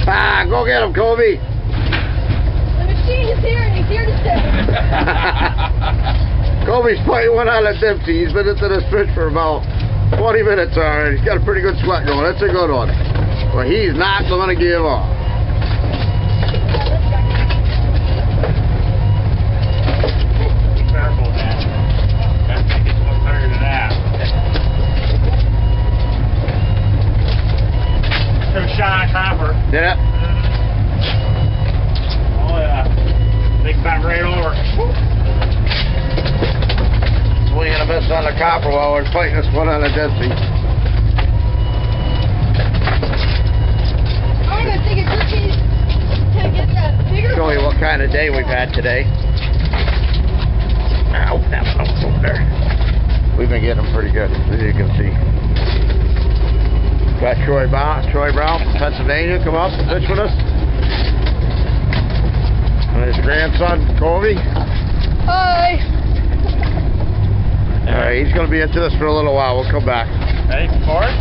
Ah, go get him, Colby. The machine is here and he's here to stay. Colby's fighting one out of Dempsey. He's been into this fish for about 20 minutes already. He's got a pretty good sweat going. That's a good one. Well, he's not going to give up. Be careful, man. That thing gets much bigger than that. Some shine copper. Did it? Oh, yeah. Big back right over. Swinging a miss on the copper while we're fighting this one on the Dempsey. I'm going to take a cookie to get that bigger. Show you what kind of day we've had today. Ow, that one over there. We've been getting them pretty good, as you can see. Got Troy Brown from Pennsylvania come up and fish with us. And his grandson, Colby. Hi. Alright, he's going to be into this for a little while. We'll come back. Ready for it?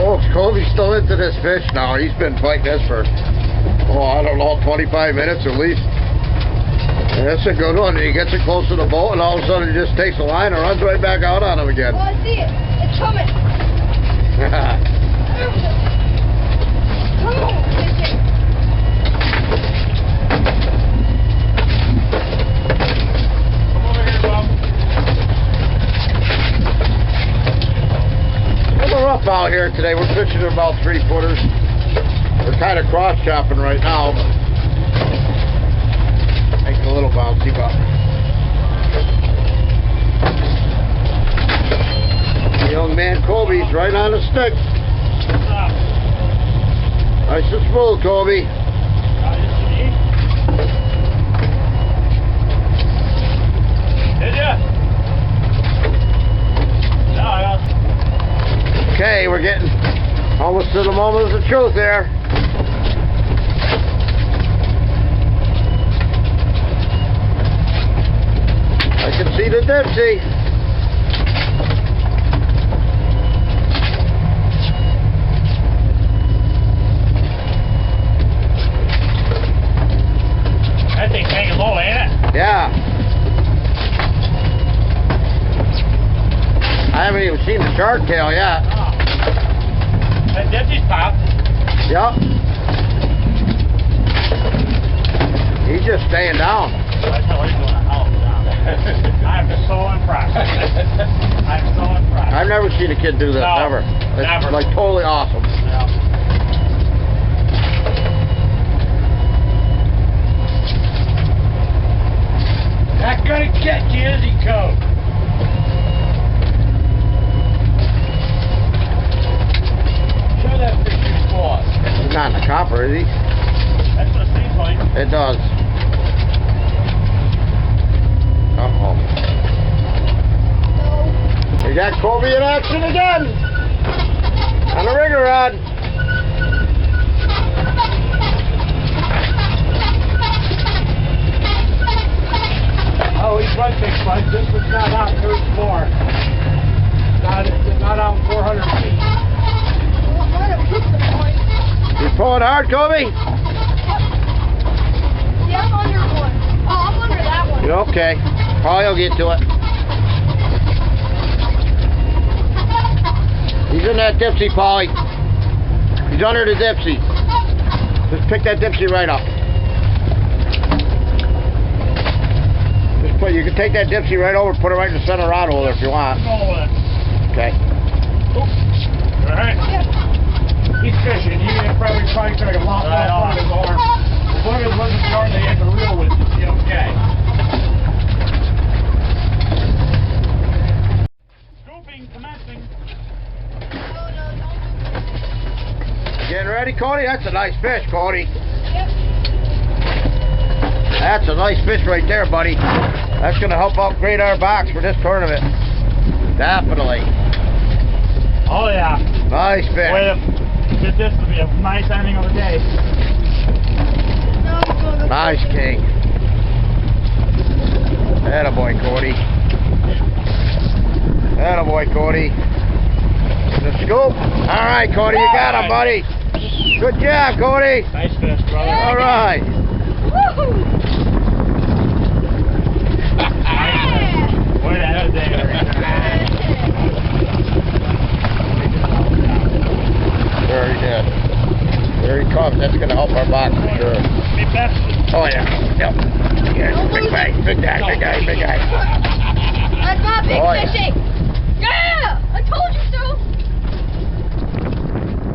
Folks, Colby's still into this fish now. He's been fighting this for, I don't know, 25 minutes at least. And that's a good one. He gets it close to the boat and all of a sudden he just takes a line and runs right back out on him again. Oh, I see it. It's coming. Come on, fishing. Come over here, Bob. A little rough out here today. We're fishing at about 3-footers. We're kind of cross-chopping right now. Makes a little bouncy, but the young man Colby's right on the stick. What's up? Nice and smooth, Colby. Did ya? No, Okay, we're getting almost to the moment of the truth there. I can see the Dempsey. that thing's hanging low, ain't it? Yeah. I haven't even seen the shark tail yet. Oh. That Dempsey's popped. Yep. He's just staying down. I know what he's doing. Oh, I'm so impressed. I'm so impressed. I've never seen a kid do this, No, ever. It's never. like totally awesome. Yeah. Not gonna catch you, is he, Coach? Show that fish you fought. He's not in the copper, is he? That's what it seems like. It does. Uh-oh. No. We got Colby in action again. On the rigger rod. Oh, he's right, big bud. This one's not out in Coach more. Not out 400 feet. Well, I'm going to pick the point. You pulling hard, Colby? Yeah, I'm under one. Oh, I'm under that one. You're okay. Probably will get to it. He's in that Dipsy, Polly. He's under the Dipsy. Just pick that Dipsy right up. Just put. You can take that Dipsy right over and put it right in the center rod holder if you want. Okay. Alright. He's fishing. He probably trying to make a lot off his arm. As long as it wasn't the arm that he had to reel with, he'd be okay. Scooping, commencing. Getting ready, Cody? That's a nice fish, Cody. Yep. That's a nice fish right there, buddy. That's going to help upgrade our box for this tournament. Definitely. Oh yeah. Nice fish. Way to get this to be a nice ending of the day. No, I'm going to Nice king. Attaboy, Cody. Attaboy, Cody. Scoop. All right, Cody, you got him, buddy. Good job, Cody. Nice fish, brother. All right. Woo! Way to head there. Very good. There he comes. That's going to help our box for sure. Be best. Oh, yeah. Yep. Yeah, big guy, big guy, big guy, big guy. That's my big Oh, yeah. fishing. Yeah! I told you so.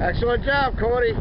Excellent job, Cody.